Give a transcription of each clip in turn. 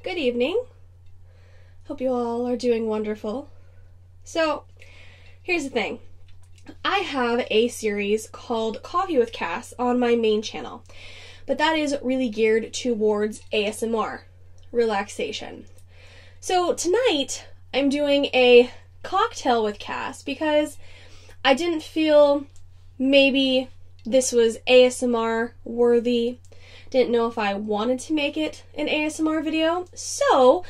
good evening. Hope you all are doing wonderful. So, here's the thing. I have a series called Coffee with Cass on my main channel, but that is really geared towards ASMR, relaxation. So tonight, I'm doing a cocktail with Cass because I didn't feel maybe this was ASMR worthy. Didn't know if I wanted to make it an ASMR video, so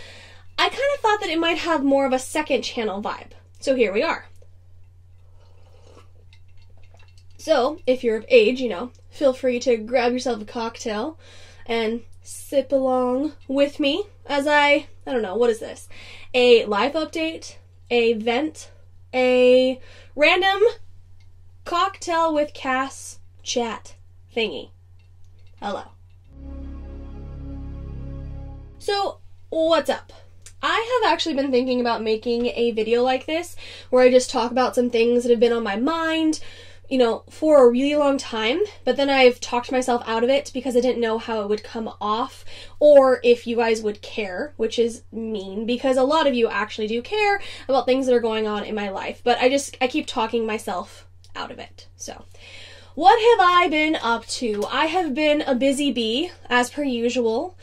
I kind of thought that it might have more of a second channel vibe. So here we are. So, if you're of age, feel free to grab yourself a cocktail and sip along with me as I don't know, what is this? A live update, a vent, a random cocktail with Cass chat thingy. Hello. So, what's up? I have actually been thinking about making a video like this where I just talk about some things that have been on my mind, for a really long time, but then I've talked myself out of it because I didn't know how it would come off or if you guys would care, which is mean because a lot of you actually do care about things that are going on in my life, but I keep talking myself out of it. So, what have I been up to? I have been a busy bee, as per usual.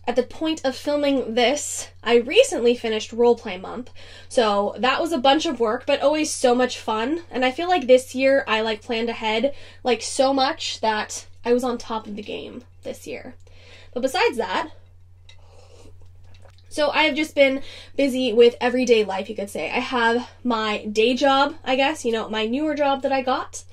At the point of filming this, I recently finished roleplay month, so that was a bunch of work, but always so much fun, and I feel like this year I planned ahead so much that I was on top of the game this year. But besides that, so I have just been busy with everyday life, you could say. I have my day job, I guess, my newer job that I got.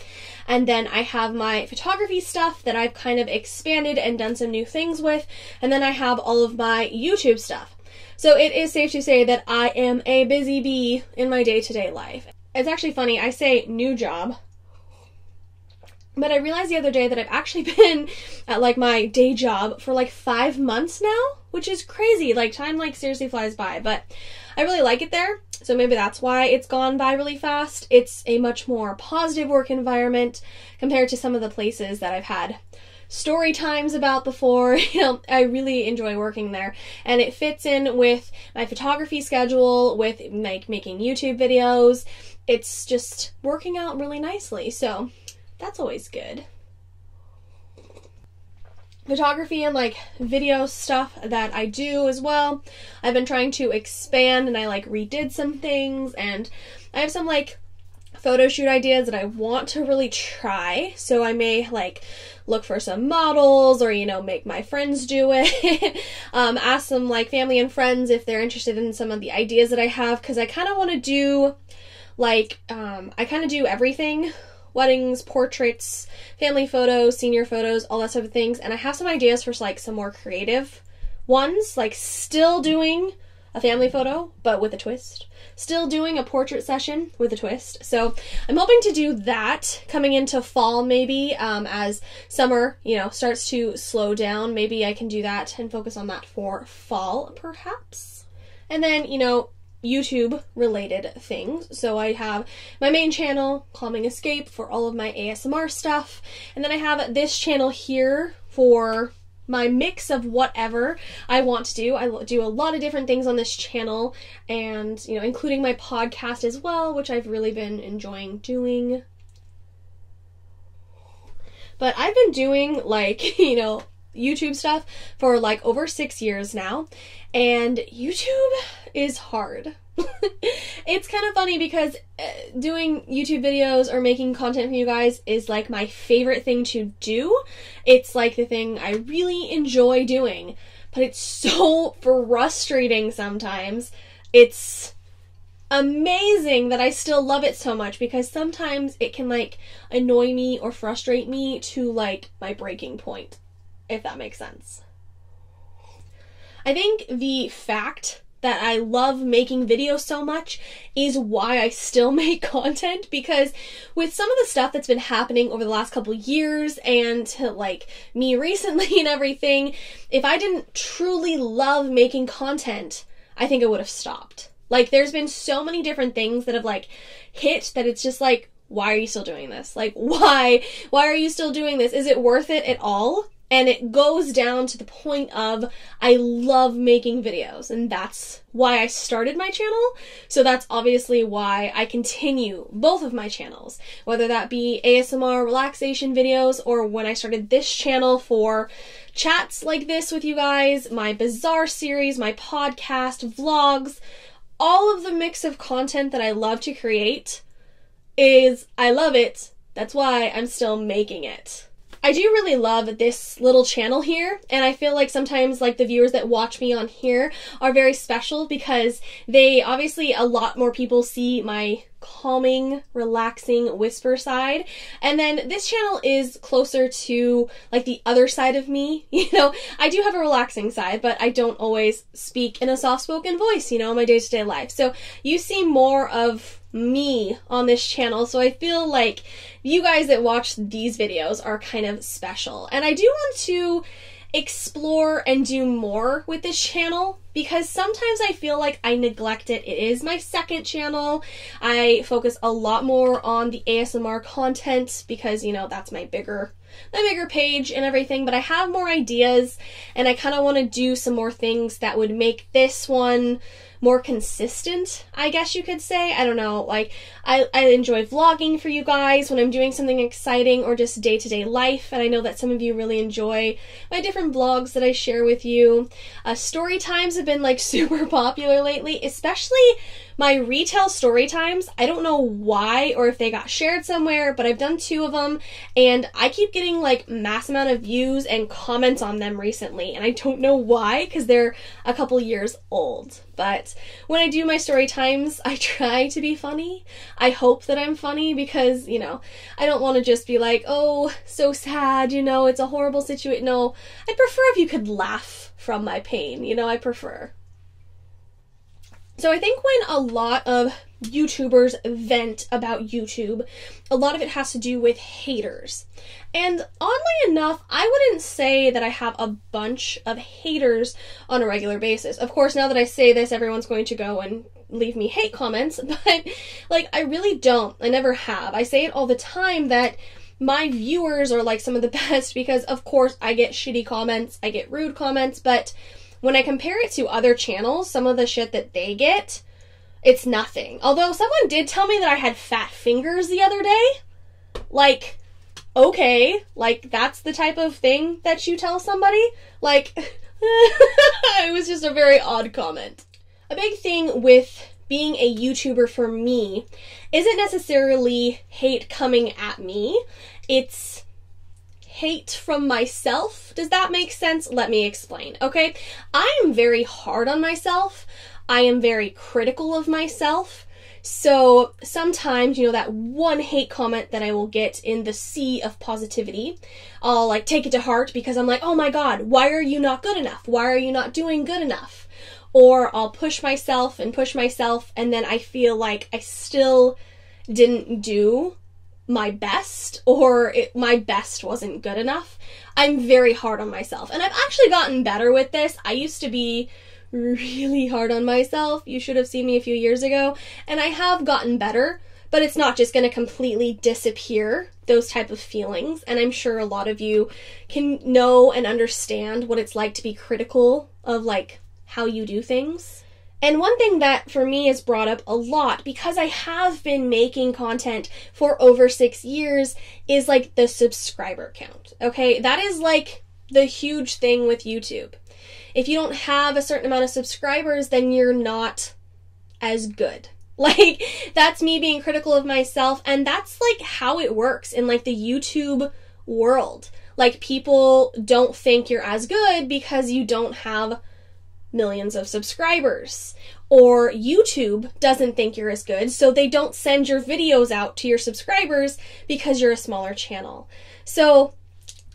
And then I have my photography stuff that I've kind of expanded and done some new things with. And then I have all of my YouTube stuff. So it is safe to say that I am a busy bee in my day-to-day life. It's actually funny, I say new job, but I realized the other day that I've actually been at my day job for 5 months now, which is crazy. Time seriously flies by, but I really like it there. So maybe that's why it's gone by really fast. It's a much more positive work environment compared to some of the places that I've had story times about before. I really enjoy working there, and it fits in with my photography schedule, with making YouTube videos. It's just working out really nicely. So that's always good. Photography and video stuff that I do as well, I've been trying to expand, and I redid some things, and I have some photo shoot ideas that I want to really try, so I may look for some models or make my friends do it. Ask some family and friends if they're interested in some of the ideas that I have, because I kind of want to do I kind of do everything. Weddings, portraits, family photos, senior photos, all that sort of things. And I have some ideas for some more creative ones, still doing a family photo, but with a twist. Still doing a portrait session with a twist. So I'm hoping to do that coming into fall maybe, as summer, starts to slow down. Maybe I can do that and focus on that for fall, perhaps. And then, YouTube related things. So I have my main channel, Calming Escape, for all of my ASMR stuff. And then I have this channel here for my mix of whatever I want to do. I do a lot of different things on this channel, and, including my podcast as well, which I've really been enjoying doing. But I've been doing, YouTube stuff for over 6 years now, and YouTube is hard. It's kind of funny because doing YouTube videos or making content for you guys is my favorite thing to do. It's the thing I really enjoy doing, but it's so frustrating sometimes. It's amazing that I still love it so much, because sometimes it can annoy me or frustrate me to my breaking point, if that makes sense. I think the fact that I love making videos so much is why I still make content, because with some of the stuff that's been happening over the last couple years and me recently and everything, if I didn't truly love making content, I think I would have stopped. There's been so many different things that have hit that it's just why are you still doing this? Why are you still doing this? Is it worth it at all? And it goes down to the point of I love making videos, and that's why I started my channel. So that's obviously why I continue both of my channels, whether that be ASMR relaxation videos or when I started this channel for chats like this with you guys, my bizarre series, my podcast, vlogs, all of the mix of content that I love to create I love it. That's why I'm still making it. I do really love this little channel here, and I feel like sometimes like the viewers that watch me on here are very special because they obviously a lot more people see my calming, relaxing whisper side, and then this channel is closer to like the other side of me. You know, I do have a relaxing side, but I don't always speak in a soft-spoken voice, you know, in my day-to-day life. So you see more of me on this channel, so I feel like you guys that watch these videos are kind of special. And I do want to explore and do more with this channel because sometimes I feel like I neglect it. It is my second channel. I focus a lot more on the ASMR content because, you know, that's my bigger page and everything, but I have more ideas and I kind of want to do some more things that would make this one more consistent, I guess you could say. I don't know, like I enjoy vlogging for you guys when I'm doing something exciting or just day-to-day life, and I know that some of you really enjoy my different vlogs that I share with you. Story times have been like super popular lately, especially my retail story times. I don't know why or if they got shared somewhere, but I've done 2 of them and I keep getting like mass amount of views and comments on them recently, and I don't know why because they're a couple years old. But when I do my story times, I try to be funny. I hope that I'm funny because, you know, I don't want to just be like, oh, so sad, you know, it's a horrible situation. No, I'd prefer if you could laugh from my pain, you know, I prefer. So I think when a lot of YouTubers vent about YouTube, a lot of it has to do with haters. And oddly enough, I wouldn't say that I have a bunch of haters on a regular basis. Of course, now that I say this, everyone's going to go and leave me hate comments, but like I really don't. I never have. I say it all the time that my viewers are like some of the best because of course I get shitty comments, I get rude comments, but when I compare it to other channels, some of the shit that they get, it's nothing. Although someone did tell me that I had fat fingers the other day. Like, okay, like that's the type of thing that you tell somebody? Like, it was just a very odd comment. A big thing with being a YouTuber for me isn't necessarily hate coming at me. It's hate from myself. Does that make sense? Let me explain, okay? I am very hard on myself. I am very critical of myself. So sometimes, you know, that one hate comment that I will get in the sea of positivity, I'll like take it to heart because I'm like, oh my God, why are you not good enough? Why are you not doing good enough? Or I'll push myself, and then I feel like I still didn't do my best, or my best wasn't good enough. I'm very hard on myself, and I've actually gotten better with this. I used to be really hard on myself. You should have seen me a few years ago, and I have gotten better, but it's not just going to completely disappear, those type of feelings, and I'm sure a lot of you can know and understand what it's like to be critical of like how you do things. And one thing that for me is brought up a lot, because I have been making content for over 6 years, is like the subscriber count, okay? That is like the huge thing with YouTube. If you don't have a certain amount of subscribers, then you're not as good. Like, that's me being critical of myself, and that's like how it works in like the YouTube world. Like, people don't think you're as good because you don't have millions of subscribers, or YouTube doesn't think you're as good, so they don't send your videos out to your subscribers because you're a smaller channel. So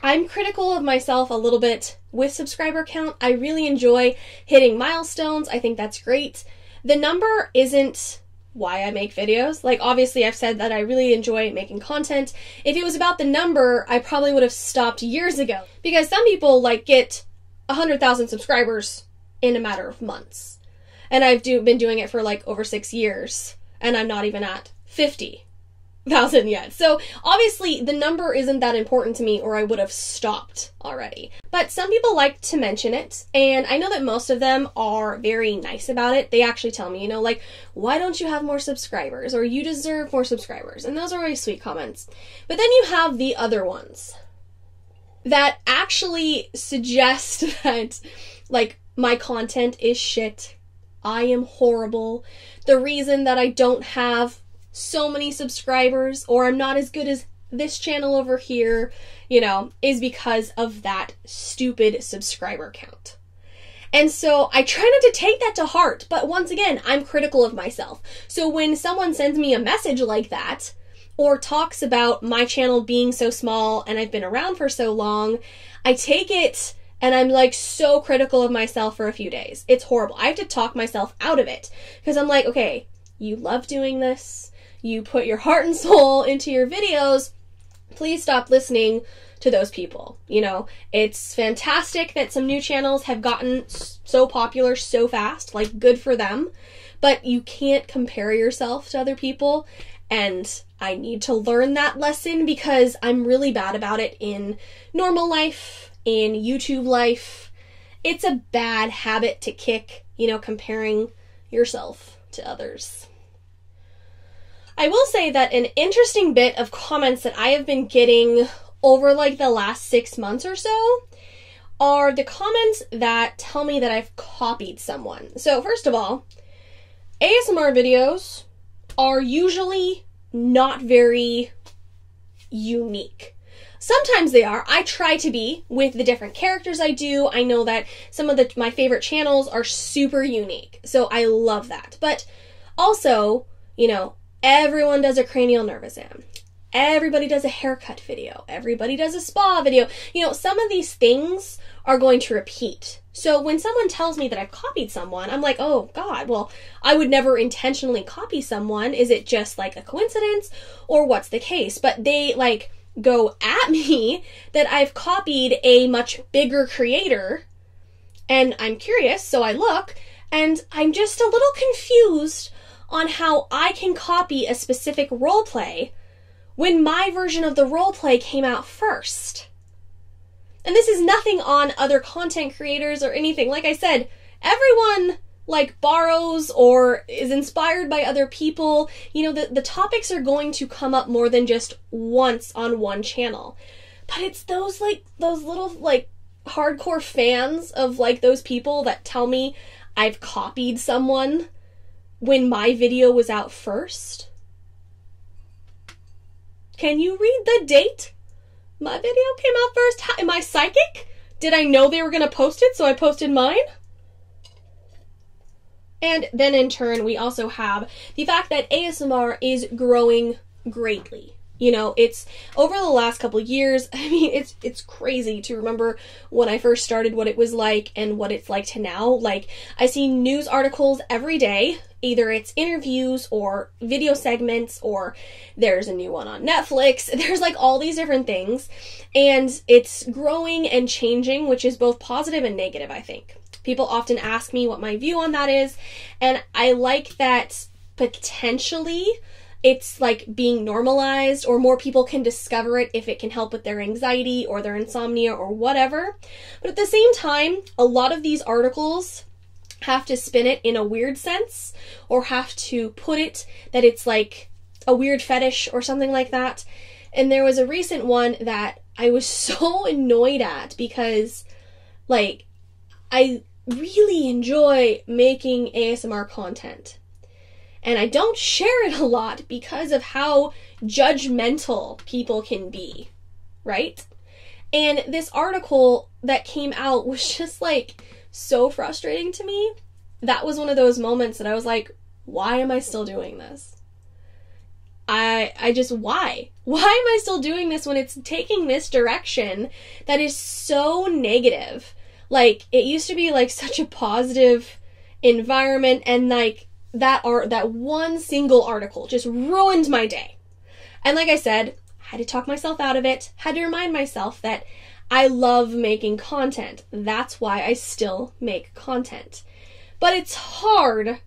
I'm critical of myself a little bit with subscriber count. I really enjoy hitting milestones. I think that's great. The number isn't why I make videos. Like, obviously I've said that I really enjoy making content. If it was about the number, I probably would have stopped years ago, because some people like get 100,000 subscribers in a matter of months. And I've been doing it for like over 6 years, and I'm not even at 50. thousand yet. So obviously the number isn't that important to me, or I would have stopped already. But some people like to mention it, and I know that most of them are very nice about it. They actually tell me, you know, like, why don't you have more subscribers? Or you deserve more subscribers. And those are very sweet comments. But then you have the other ones that actually suggest that, like, my content is shit. I am horrible. The reason that I don't have so many subscribers, or I'm not as good as this channel over here, you know, is because of that stupid subscriber count. And so I try not to take that to heart, but once again, I'm critical of myself. So when someone sends me a message like that, or talks about my channel being so small and I've been around for so long, I take it and I'm like so critical of myself for a few days. It's horrible. I have to talk myself out of it because I'm like, okay, you love doing this. You put your heart and soul into your videos. Please stop listening to those people. You know, it's fantastic that some new channels have gotten so popular so fast, like good for them, but you can't compare yourself to other people. And I need to learn that lesson because I'm really bad about it in normal life, in YouTube life. It's a bad habit to kick, you know, comparing yourself to others. I will say that an interesting bit of comments that I have been getting over like the last 6 months or so are the comments that tell me that I've copied someone. So first of all, ASMR videos are usually not very unique. Sometimes they are. I try to be with the different characters I do. I know that some of my favorite channels are super unique, so I love that. But also, you know, everyone does a cranial nerve exam. Everybody does a haircut video. Everybody does a spa video. You know, some of these things are going to repeat. So when someone tells me that I've copied someone, I'm like, oh God, well, I would never intentionally copy someone. Is it just like a coincidence or what's the case? But they like go at me that I've copied a much bigger creator, and I'm curious, so I look, and I'm just a little confused on how I can copy a specific roleplay when my version of the roleplay came out first. And this is nothing on other content creators or anything. Like I said, everyone like borrows or is inspired by other people. You know, the topics are going to come up more than just once on one channel. But it's those little like hardcore fans of like those people that tell me I've copied someone when my video was out first. Can you read the date? My video came out first. Am I psychic? Did I know they were going to post it, so I posted mine? And then in turn, we also have the fact that ASMR is growing greatly. You know, it's over the last couple years, I mean, it's crazy to remember when I first started what it was like and what it's like to now. Like, I see news articles every day. Either it's interviews or video segments, or there's a new one on Netflix. There's like all these different things, and it's growing and changing, which is both positive and negative, I think. People often ask me what my view on that is, and I like that potentially it's like being normalized, or more people can discover it if it can help with their anxiety or their insomnia or whatever. But at the same time, a lot of these articles have to spin it in a weird sense, or have to put it that it's like a weird fetish or something like that. And there was a recent one that I was so annoyed at because, like, I really enjoy making ASMR content. And I don't share it a lot because of how judgmental people can be, right? And this article that came out was just like so frustrating to me. That was one of those moments that I was like, why am I still doing this? I just, why? Why am I still doing this when it's taking this direction that is so negative? Like, it used to be like such a positive environment, and like that one single article just ruined my day. And like I said, I had to talk myself out of it, had to remind myself that I love making content. That's why I still make content. But it's hard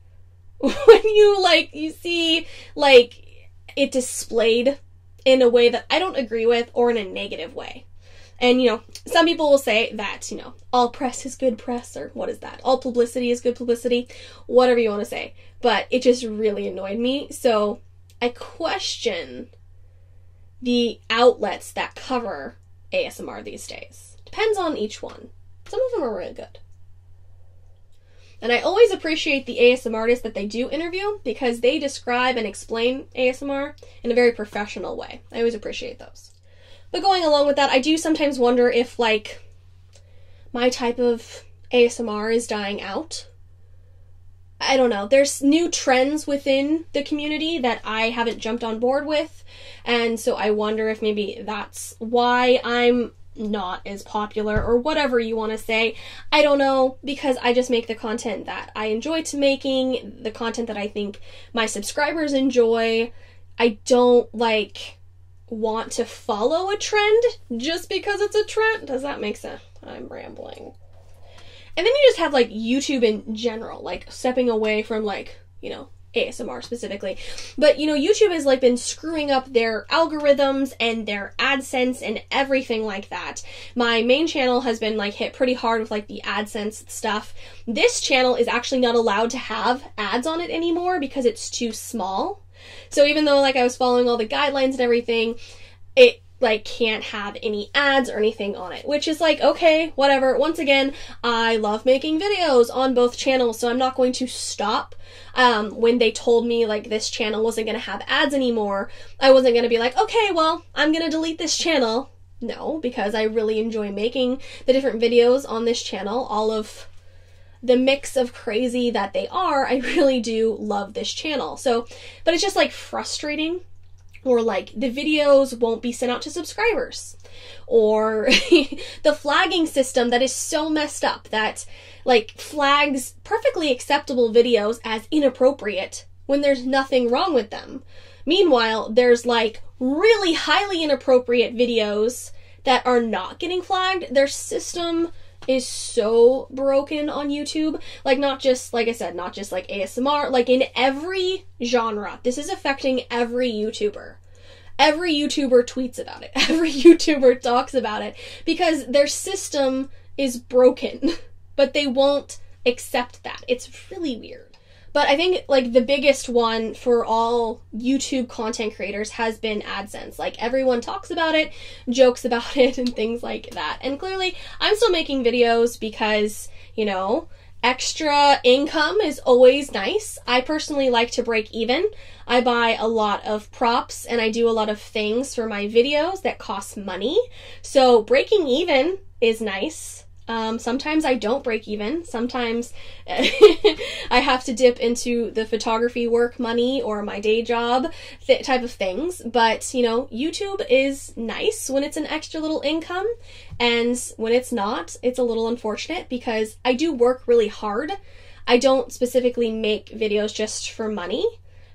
when you see, like, it displayed in a way that I don't agree with, or in a negative way. And, you know, some people will say that, you know, all press is good press, or what is that? All publicity is good publicity, whatever you want to say. But it just really annoyed me. So I question the outlets that cover ASMR these days. Depends on each one. Some of them are really good. And I always appreciate the ASMR artists that they do interview, because they describe and explain ASMR in a very professional way. I always appreciate those. But going along with that, I do sometimes wonder if, like, my type of ASMR is dying out. I don't know. There's new trends within the community that I haven't jumped on board with, and so I wonder if maybe that's why I'm not as popular, or whatever you want to say. I don't know, because I just make the content that I enjoy to making, the content that I think my subscribers enjoy. I don't, like, want to follow a trend just because it's a trend. Does that make sense? I'm rambling. And then you just have, like, YouTube in general, like, stepping away from, like, you know, ASMR specifically. But, you know, YouTube has, like, been screwing up their algorithms and their AdSense and everything like that. My main channel has been, like, hit pretty hard with, like, the AdSense stuff. This channel is actually not allowed to have ads on it anymore because it's too small. So even though, like, I was following all the guidelines and everything, it, like, can't have any ads or anything on it, which is like, okay, whatever. Once again, I love making videos on both channels, so I'm not going to stop. When they told me, like, this channel wasn't going to have ads anymore, I wasn't going to be like, okay, well, I'm going to delete this channel. No, because I really enjoy making the different videos on this channel. All of the mix of crazy that they are, I really do love this channel. So, but it's just, like, frustrating. Or, like, the videos won't be sent out to subscribers. Or the flagging system that is so messed up that, like, flags perfectly acceptable videos as inappropriate when there's nothing wrong with them. Meanwhile, there's, like, really highly inappropriate videos that are not getting flagged. Their system is so broken on YouTube. Like, not just, like I said, not just, like, ASMR, like, in every genre. This is affecting every YouTuber. Every YouTuber tweets about it. Every YouTuber talks about it, because their system is broken, but they won't accept that. It's really weird. But I think, like, the biggest one for all YouTube content creators has been AdSense. Like, everyone talks about it, jokes about it, and things like that. And clearly, I'm still making videos because, you know, extra income is always nice. I personally like to break even. I buy a lot of props, and I do a lot of things for my videos that cost money. So breaking even is nice. Sometimes I don't break even. Sometimes I have to dip into the photography work money or my day job type of things. But, you know, YouTube is nice when it's an extra little income. And when it's not, it's a little unfortunate, because I do work really hard. I don't specifically make videos just for money.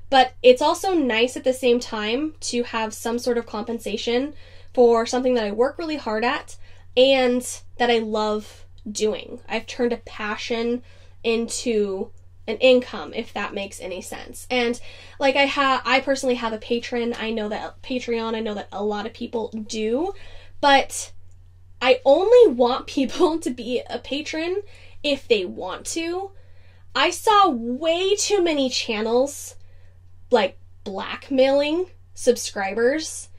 But it's also nice at the same time to have some sort of compensation for something that I work really hard at and that I love doing. I've turned a passion into an income, if that makes any sense. And, like, I personally have a Patreon. I know that a lot of people do, but I only want people to be a patron if they want to. I saw way too many channels, like, blackmailing subscribers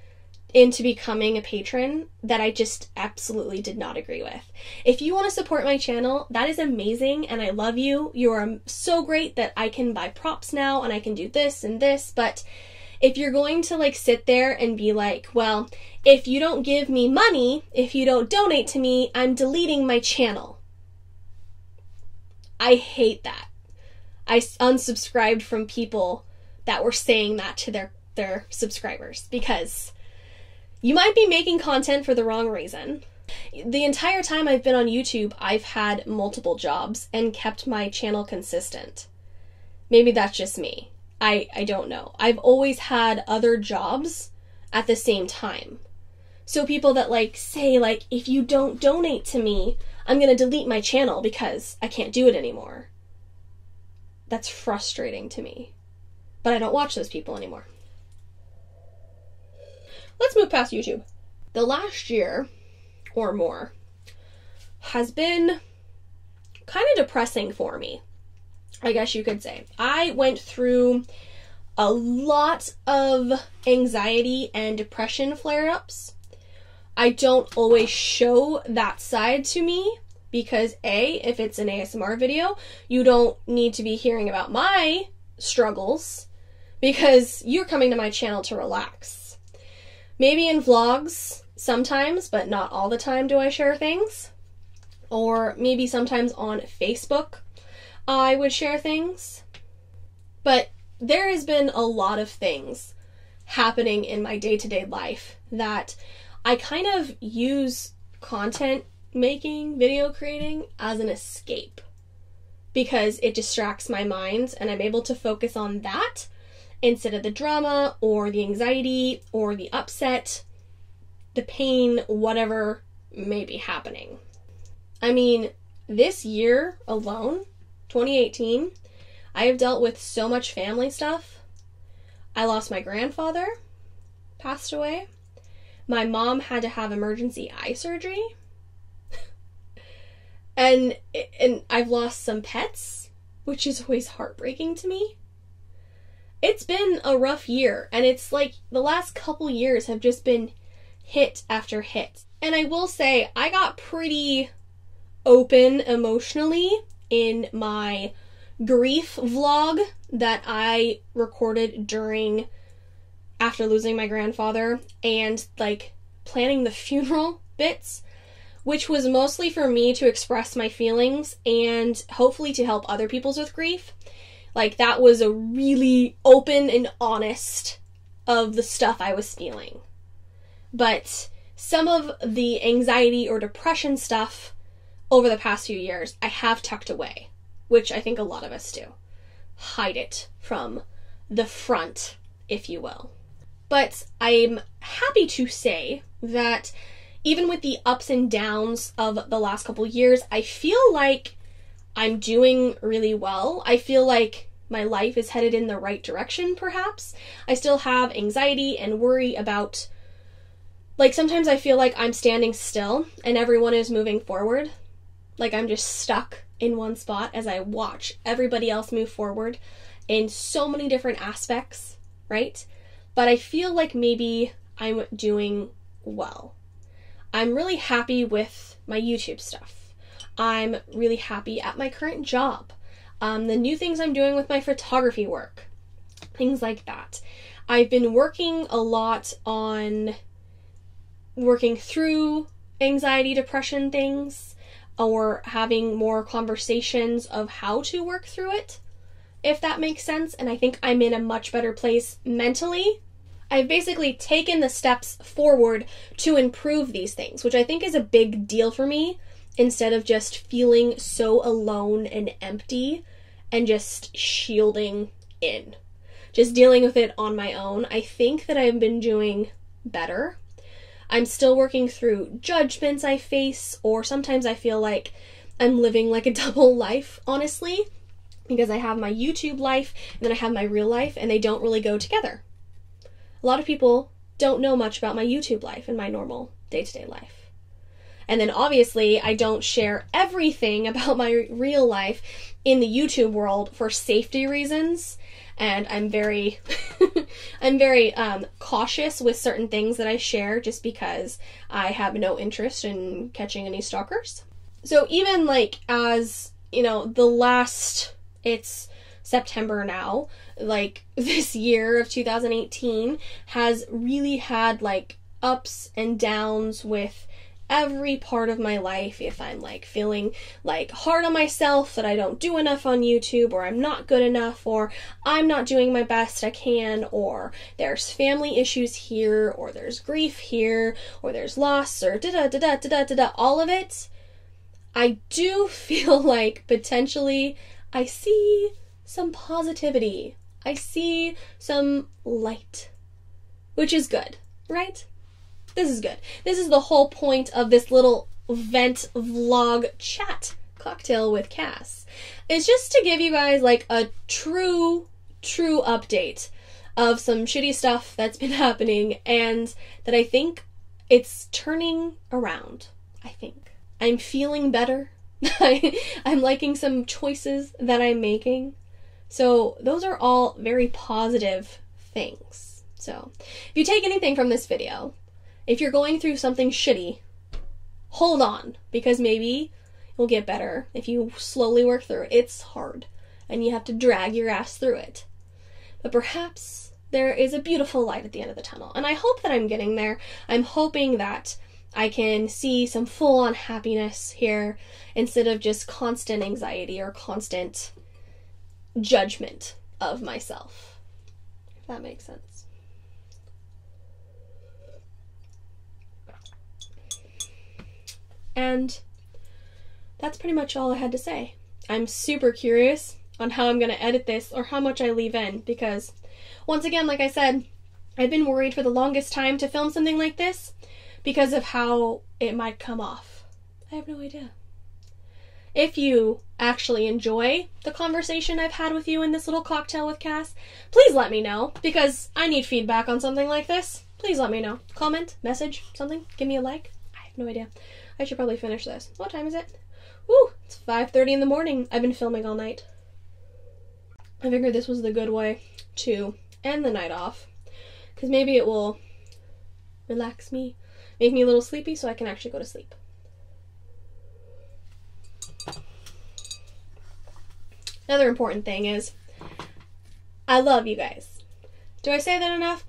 into becoming a patron that I just absolutely did not agree with. If you want to support my channel, that is amazing, and I love you. You are so great that I can buy props now, and I can do this and this, but if you're going to, like, sit there and be like, well, if you don't give me money, if you don't donate to me, I'm deleting my channel. I hate that. I unsubscribed from people that were saying that to their subscribers, because you might be making content for the wrong reason. The entire time I've been on YouTube, I've had multiple jobs and kept my channel consistent. Maybe that's just me. I don't know. I've always had other jobs at the same time. So people that, like, say, like, if you don't donate to me, I'm gonna delete my channel because I can't do it anymore. That's frustrating to me. But I don't watch those people anymore. let's move past YouTube. The last year or more has been kind of depressing for me, I guess you could say. I went through a lot of anxiety and depression flare-ups. I don't always show that side to me because A, if it's an ASMR video, you don't need to be hearing about my struggles because you're coming to my channel to relax. Maybe in vlogs sometimes, but not all the time do I share things. Or maybe sometimes on Facebook I would share things. But there has been a lot of things happening in my day-to-day life that I kind of use content making, video creating as an escape because it distracts my mind and I'm able to focus on that instead of the drama or the anxiety or the upset, the pain, whatever may be happening. I mean, this year alone, 2018, I have dealt with so much family stuff. I lost my grandfather, passed away. My mom had to have emergency eye surgery. and I've lost some pets, which is always heartbreaking to me. It's been a rough year, and it's like the last couple years have just been hit after hit. And I will say, I got pretty open emotionally in my grief vlog that I recorded after losing my grandfather and like planning the funeral bits, which was mostly for me to express my feelings and hopefully to help other people with grief. Like that was a really open and honest of the stuff I was feeling. But some of the anxiety or depression stuff over the past few years I have tucked away, which I think a lot of us do. Hide it from the front, if you will. But I'm happy to say that even with the ups and downs of the last couple years, I feel like I'm doing really well. I feel like my life is headed in the right direction, perhaps. I still have anxiety and worry about, like, sometimes I feel like I'm standing still and everyone is moving forward. Like I'm just stuck in one spot as I watch everybody else move forward in so many different aspects, right? But I feel like maybe I'm doing well. I'm really happy with my YouTube stuff. I'm really happy at my current job. The new things I'm doing with my photography work, things like that. I've been working a lot on working through anxiety, depression things, or having more conversations of how to work through it, if that makes sense. And I think I'm in a much better place mentally. I've basically taken the steps forward to improve these things, which I think is a big deal for me, instead of just feeling so alone and empty and just shielding in, just dealing with it on my own. I think that I've been doing better. I'm still working through judgments I face, or sometimes I feel like I'm living like a double life, honestly, because I have my YouTube life and then I have my real life, and they don't really go together. A lot of people don't know much about my YouTube life and my normal day-to-day life. And then obviously I don't share everything about my real life in the YouTube world for safety reasons. And I'm very, cautious with certain things that I share just because I have no interest in catching any stalkers. So even like as, it's September now, like this year of 2018 has really had like ups and downs with every part of my life. If I'm like feeling like hard on myself that I don't do enough on YouTube, or I'm not good enough, or I'm not doing my best I can, or there's family issues here, or there's grief here, or there's loss, or all of it, I do feel like potentially I see some positivity. I see some light, which is good, right? This is good. This is the whole point of this little vent vlog chat cocktail with Cass. It's just to give you guys like a true update of some shitty stuff that's been happening, and that I think it's turning around. I think I'm feeling better. I'm liking some choices that I'm making. So those are all very positive things. So if you take anything from this video, if you're going through something shitty, hold on, because maybe you'll get better if you slowly work through it. It's hard, and you have to drag your ass through it. But perhaps there is a beautiful light at the end of the tunnel, and I hope that I'm getting there. I'm hoping that I can see some full-on happiness here instead of just constant anxiety or constant judgment of myself. If that makes sense. And that's pretty much all I had to say. I'm super curious on how I'm going to edit this or how much I leave in, because once again, like I said, I've been worried for the longest time to film something like this because of how it might come off. I have no idea. If you actually enjoy the conversation I've had with you in this little cocktail with Cass, please let me know, because I need feedback on something like this. Please let me know. Comment, message, something. Give me a like. I have no idea. I should probably finish this. What time is it? Woo! It's 5:30 in the morning. I've been filming all night. I figured this was the good way to end the night off, because maybe it will relax me, make me a little sleepy so I can actually go to sleep. Another important thing is, I love you guys. Do I say that enough?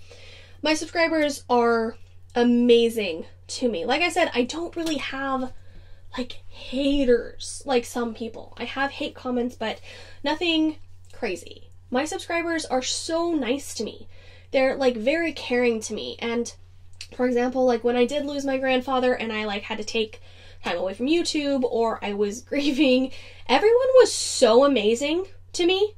My subscribers are amazing to me. Like I said, I don't really have like haters like some people. I have hate comments, but nothing crazy. My subscribers are so nice to me. They're like very caring to me. And for example, like when I did lose my grandfather and I like had to take time away from YouTube, or I was grieving, everyone was so amazing to me.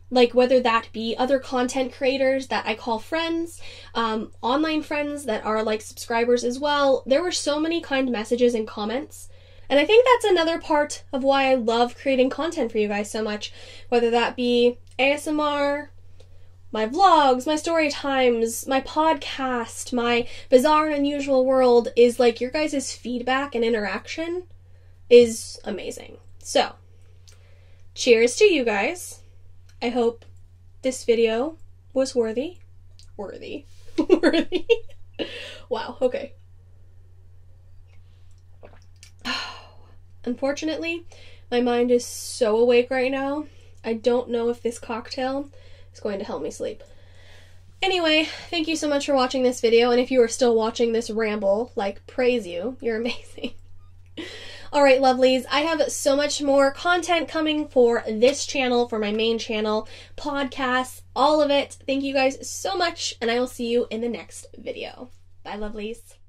Like whether that be other content creators that I call friends, online friends that are like subscribers as well. There were so many kind messages and comments. And I think that's another part of why I love creating content for you guys so much. Whether that be ASMR, my vlogs, my story times, my podcast, my bizarre and unusual world, is like your guys' feedback and interaction is amazing. So, cheers to you guys. I hope this video was worthy. Worthy. Wow, okay. Unfortunately, my mind is so awake right now. I don't know if this cocktail is going to help me sleep. Anyway, thank you so much for watching this video, and if you are still watching this ramble, like, praise you. You're amazing. Alright, lovelies, I have so much more content coming for this channel, for my main channel, podcasts, all of it. Thank you guys so much, and I will see you in the next video. Bye, lovelies.